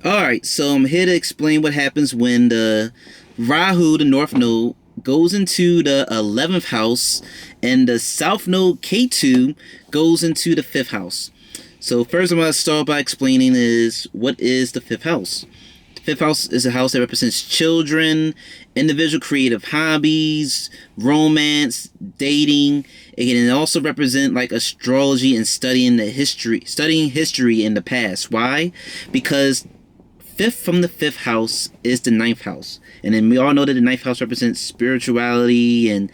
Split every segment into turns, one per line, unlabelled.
Alright, so I'm here to explain what happens when the Rahu, the North Node, goes into the 11th house, and the South Node Ketu goes into the 5th house. So first I'm going to start by explaining is what is the 5th house. The 5th house is a house that represents children, individual creative hobbies, romance, dating. It can also represent like astrology and studying history in the past. Why? Because fifth from the 5th house is the 9th house, and then we all know that the 9th house represents spirituality and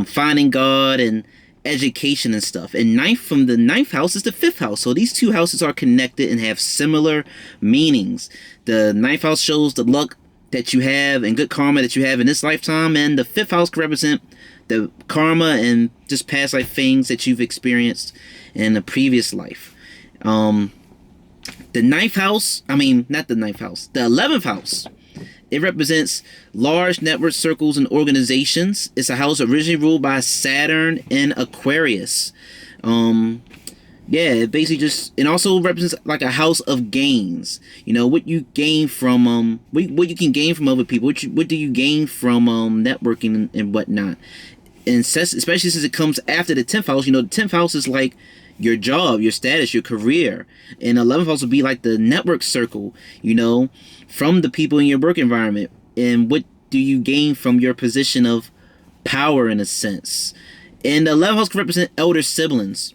finding God and education and stuff. And ninth from the 9th house is the 5th house, so these two houses are connected and have similar meanings. The 9th house shows the luck that you have and good karma that you have in this lifetime, and the 5th house can represent the karma and just past life things that you've experienced in a previous life. The 9th house, not the 9th house, the 11th house, it represents large network circles and organizations. It's a house originally ruled by Saturn in Aquarius. It basically it also represents like a house of gains. You know, what you gain from, what you can gain from other people. What do you gain from networking and whatnot. And especially since it comes after the 10th house, the 10th house is like your job, your status, your career. And 11th house would be like the network circle, from the people in your work environment. And what do you gain from your position of power in a sense? And the 11th house can represent elder siblings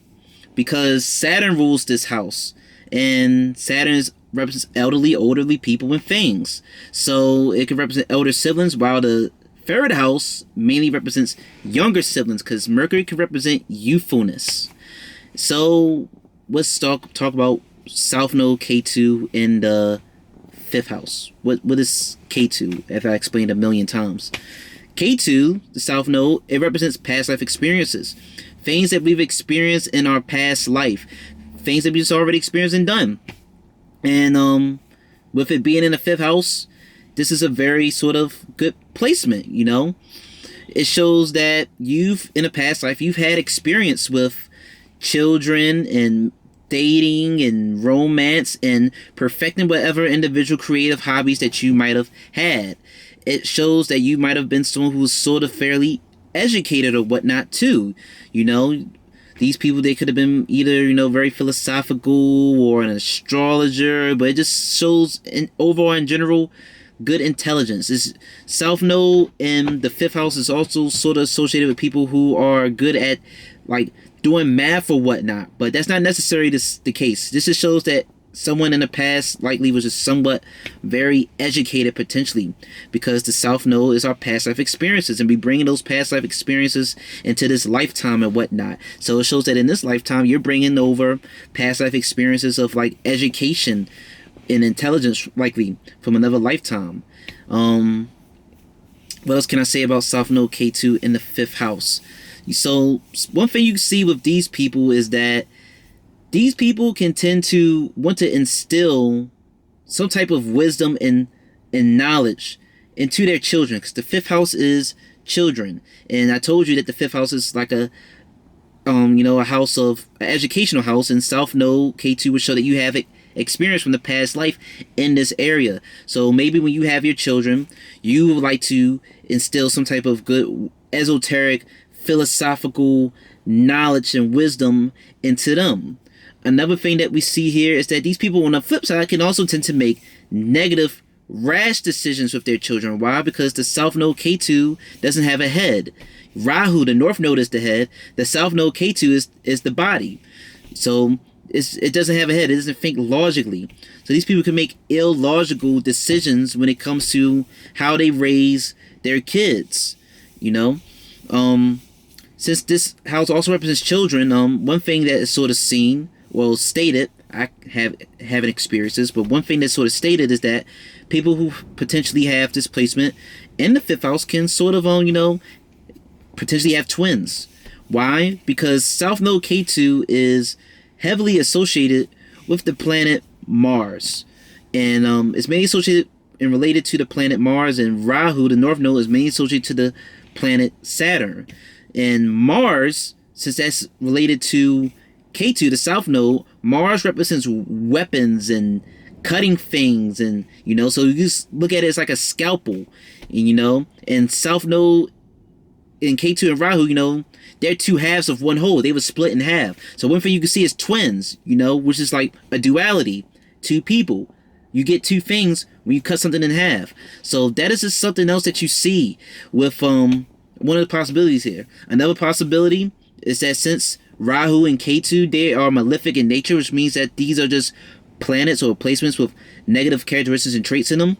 because Saturn rules this house. And Saturn represents elderly people and things. So it can represent elder siblings, while the 3rd house mainly represents younger siblings because Mercury can represent youthfulness. So let's talk about South Node Ketu in the 5th house. What is Ketu? As I explained a million times, Ketu, the South Node, it represents past life experiences, things that we've experienced in our past life, things that we've just already experienced and done. And with it being in the 5th house, this is a very sort of good placement. It shows that in a past life, you've had experience with children and dating and romance and perfecting whatever individual creative hobbies that you might have had. It shows that you might have been someone who was sort of fairly educated or whatnot too. These people, they could have been either, very philosophical or an astrologer, but it just shows overall in general good intelligence. This South Node in the 5th house is also sort of associated with people who are good at like doing math or whatnot, but that's not necessarily the case. This just shows that someone in the past likely was just somewhat very educated potentially, because the South Node is our past life experiences, and we bringing those past life experiences into this lifetime and whatnot. So it shows that in this lifetime you're bringing over past life experiences of like education and intelligence likely from another lifetime. What else can I say about South Node K2 in the 5th house? So one thing you see with these people is that these people can tend to want to instill some type of wisdom and knowledge into their children, because the 5th house is children. And I told you that the 5th house is like a house of an educational house, and South Node K2 would show that you have experience from the past life in this area. So maybe when you have your children, you would like to instill some type of good esoteric philosophical knowledge and wisdom into them. Another thing that we see here is that these people on the flip side can also tend to make negative, rash decisions with their children. Why? Because the South Node K2 doesn't have a head. Rahu, the North Node, is the head. The South Node K2 is the body. So it doesn't have a head. It doesn't think logically. So these people can make illogical decisions when it comes to how they raise their kids. Since this house also represents children, one thing that is sort of seen, stated, I haven't experienced this, but one thing that's sort of stated is that people who potentially have this placement in the 5th house can sort of, potentially have twins. Why? Because South Node K2 is heavily associated with the planet Mars, and it's mainly associated and related to the planet Mars, and Rahu, the North Node, is mainly associated to the planet Saturn. And Mars, since that's related to Ketu, the South Node, Mars represents weapons and cutting things, and so you just look at it as like a scalpel. And South Node in Ketu and Rahu, they're two halves of one whole. They were split in half. So one thing you can see is twins, which is like a duality. Two people. You get two things when you cut something in half. So that is just something else that you see with one of the possibilities here. Another possibility is that since Rahu and Ketu, they are malefic in nature, which means that these are just planets or placements with negative characteristics and traits in them.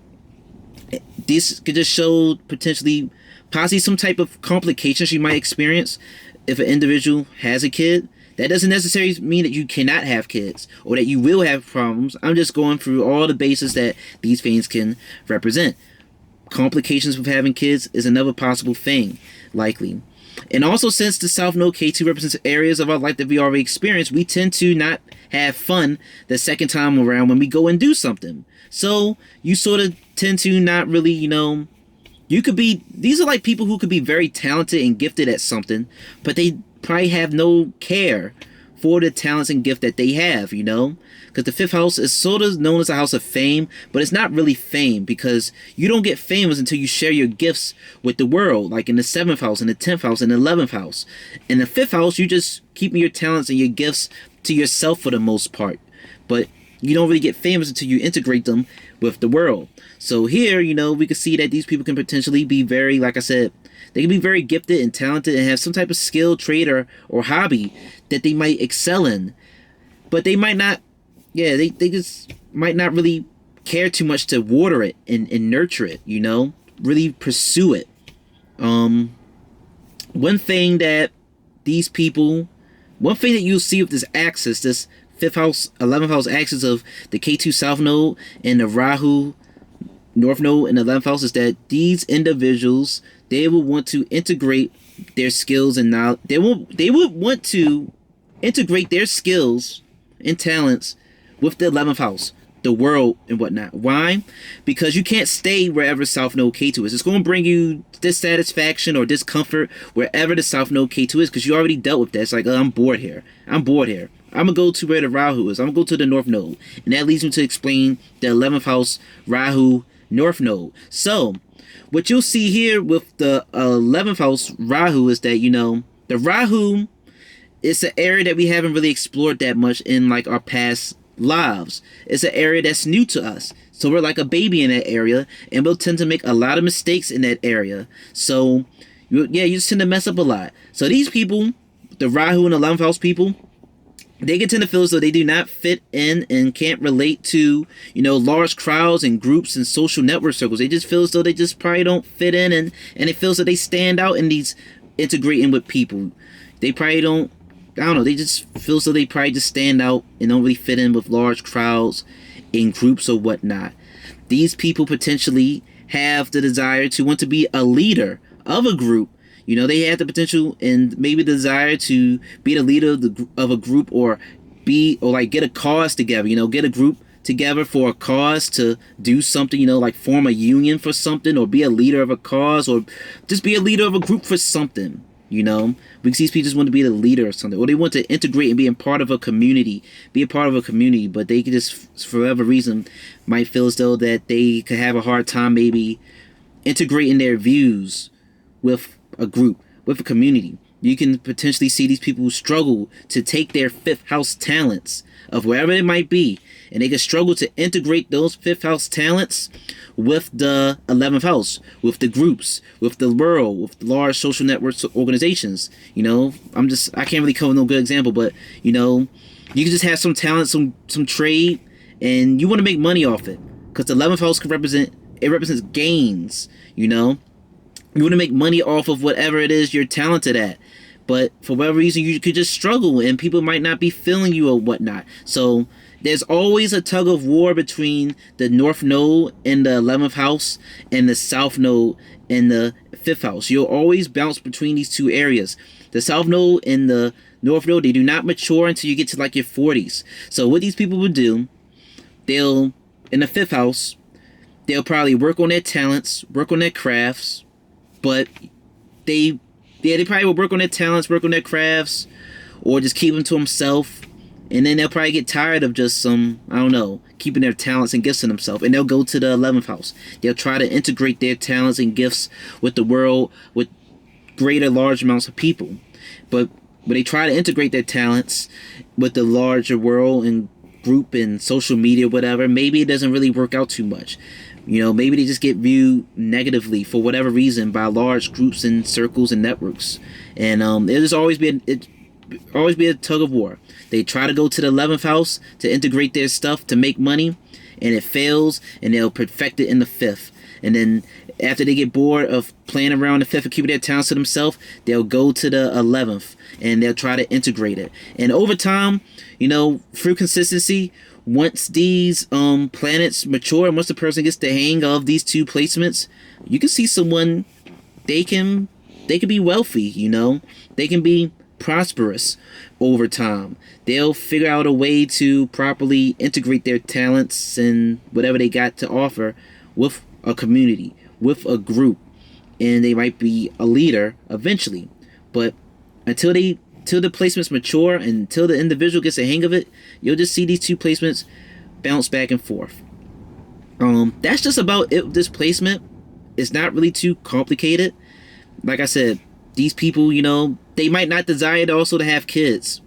This could just show potentially possibly some type of complications you might experience if an individual has a kid. That doesn't necessarily mean that you cannot have kids or that you will have problems. I'm just going through all the bases that these things can represent. Complications with having kids is another possible thing, likely. And also, since the South Node K2 represents areas of our life that we already experienced, we tend to not have fun the second time around when we go and do something. So you sort of tend to not really, you could be, these are like people who could be very talented and gifted at something, but they probably have no care for the talents and gift that they have, because the fifth house is sort of known as a house of fame, but it's not really fame, because you don't get famous until you share your gifts with the world, like in the 7th house, in the 10th house, and the 11th house. In the 5th house, you just keep your talents and your gifts to yourself for the most part, but you don't really get famous until you integrate them with the world. So here, we can see that these people can potentially be very, like I said, they can be very gifted and talented and have some type of skill, trade, or hobby that they might excel in. But they might not, they just might not really care too much to water it and nurture it, really pursue it. One thing that you'll see with this axis, this 5th house, 11th house axis of the K2 South Node and the Rahu North Node in the 11th house, is that these individuals, they will want to integrate their skills and knowledge. They would want to integrate their skills and talents with the 11th house, the world and whatnot. Why? Because you can't stay wherever South Node K2 is. It's going to bring you dissatisfaction or discomfort wherever the South Node K2 is, because you already dealt with that. It's like, oh, I'm bored here. I'm going to go to where the Rahu is. I'm going to go to the North Node. And that leads me to explain the 11th house Rahu North Node. So, what you'll see here with the 11th house Rahu is that, the Rahu is an area that we haven't really explored that much in like our past lives. It's an area that's new to us. So we're like a baby in that area, and we'll tend to make a lot of mistakes in that area. So, you just tend to mess up a lot. So these people, the Rahu and 11th house people, they can tend to feel as though they do not fit in and can't relate to, large crowds and groups and social network circles. They just feel as though they just probably don't fit in, and it feels that they stand out in these integrating with people. They probably don't, they just feel as though they probably just stand out and don't really fit in with large crowds in groups or whatnot. These people potentially have the desire to want to be a leader of a group. They have the potential and maybe the desire to be the leader of a group, or get a cause together, get a group together for a cause to do something, like form a union for something, or be a leader of a cause, or just be a leader of a group for something, because these people just want to be the leader of something, or they want to integrate and be a part of a community, but they could just, for whatever reason, might feel as though that they could have a hard time maybe integrating their views with a group, with a community. You can potentially see these people struggle to take their 5th house talents of wherever it might be, and they can struggle to integrate those 5th house talents with the 11th house, with the groups, with the world, with the large social networks, organizations. I can't really come with no good example, but you can just have some talent, some trade, and you want to make money off it, because the 11th house represents gains. You want to make money off of whatever it is you're talented at. But for whatever reason, you could just struggle, and people might not be feeling you or whatnot. So there's always a tug of war between the North Node in the 11th house and the South Node in the 5th house. You'll always bounce between these two areas. The South Node and the North Node, they do not mature until you get to like your 40s. So what these people would do, in the 5th house, they'll probably work on their talents, work on their crafts, but they probably will work on their talents, work on their crafts, or just keep them to themselves And then they'll probably get tired of just I don't know, keeping their talents and gifts to themselves. And they'll go to the 11th house. They'll try to integrate their talents and gifts with the world, with greater large amounts of people. But when they try to integrate their talents with the larger world and group and social media, whatever, maybe it doesn't really work out too much. Maybe they just get viewed negatively for whatever reason by large groups and circles and networks. And it'll always be a tug of war. They try to go to the 11th house to integrate their stuff to make money, and it fails, and they'll perfect it in the 5th. And then after they get bored of playing around the 5th and keeping their talents to themselves, they'll go to the 11th and they'll try to integrate it. And over time, through consistency, once these planets mature and once the person gets the hang of these 2 placements, you can see someone, they can be wealthy, they can be prosperous over time. They'll figure out a way to properly integrate their talents and whatever they got to offer with a community, with a group, and they might be a leader eventually. But till the placements mature and until the individual gets a hang of it, you'll just see these 2 placements bounce back and forth. That's just about it with this placement. It's not really too complicated. Like I said, these people, they might not desire also to have kids,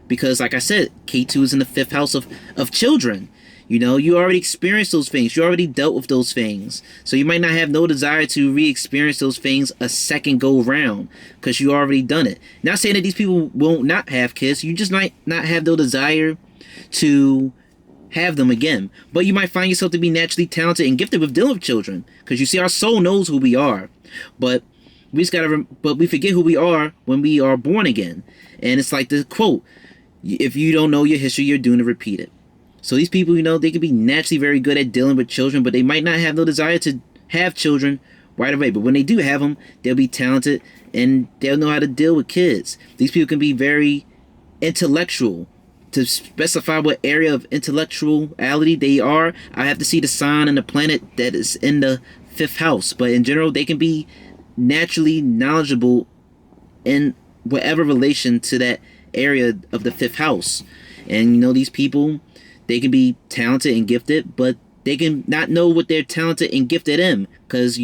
because like I said, Ketu is in the 5th house of children. You already experienced those things. You already dealt with those things. So you might not have no desire to re-experience those things a second go round, because you already done it. Not saying that these people won't not have kids. You just might not have no desire to have them again. But you might find yourself to be naturally talented and gifted with dealing with children, because you see, our soul knows who we are. But we forget who we are when we are born again. And it's like the quote, if you don't know your history, you're doomed to repeat it. So these people, they can be naturally very good at dealing with children, but they might not have no desire to have children right away. But when they do have them, they'll be talented and they'll know how to deal with kids. These people can be very intellectual. To specify what area of intellectuality they are, I have to see the sign and the planet that is in the 5th house. But in general, they can be naturally knowledgeable in whatever relation to that area of the 5th house. And these people, they can be talented and gifted, but they can not know what they're talented and gifted in, because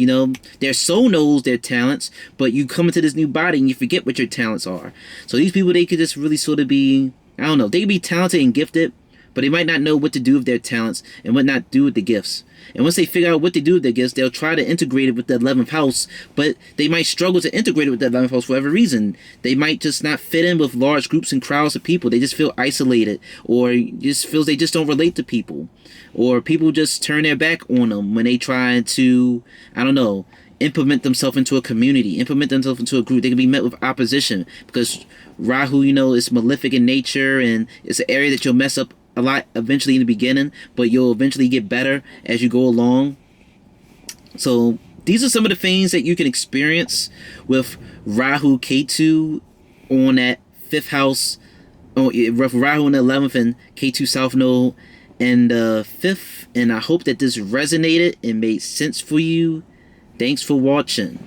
their soul knows their talents, but you come into this new body and you forget what your talents are. So these people, they could just really sort of be, I don't know, they can be talented and gifted, but they might not know what to do with their talents and what not do with the gifts. And once they figure out what to do with their gifts, they'll try to integrate it with the 11th house, but they might struggle to integrate it with the 11th house for whatever reason. They might just not fit in with large groups and crowds of people. They just feel isolated, or just feels they just don't relate to people, or people just turn their back on them when they try to, I don't know, implement themselves into a community, implement themselves into a group. They can be met with opposition because Rahu, is malefic in nature, and it's an area that you'll mess up a lot eventually in the beginning, but you'll eventually get better as you go along. So these are some of the things that you can experience with Rahu Ketu on that 5th house, with Rahu in the 11th and Ketu South Node and the 5th. And I hope that this resonated and made sense for you. Thanks for watching.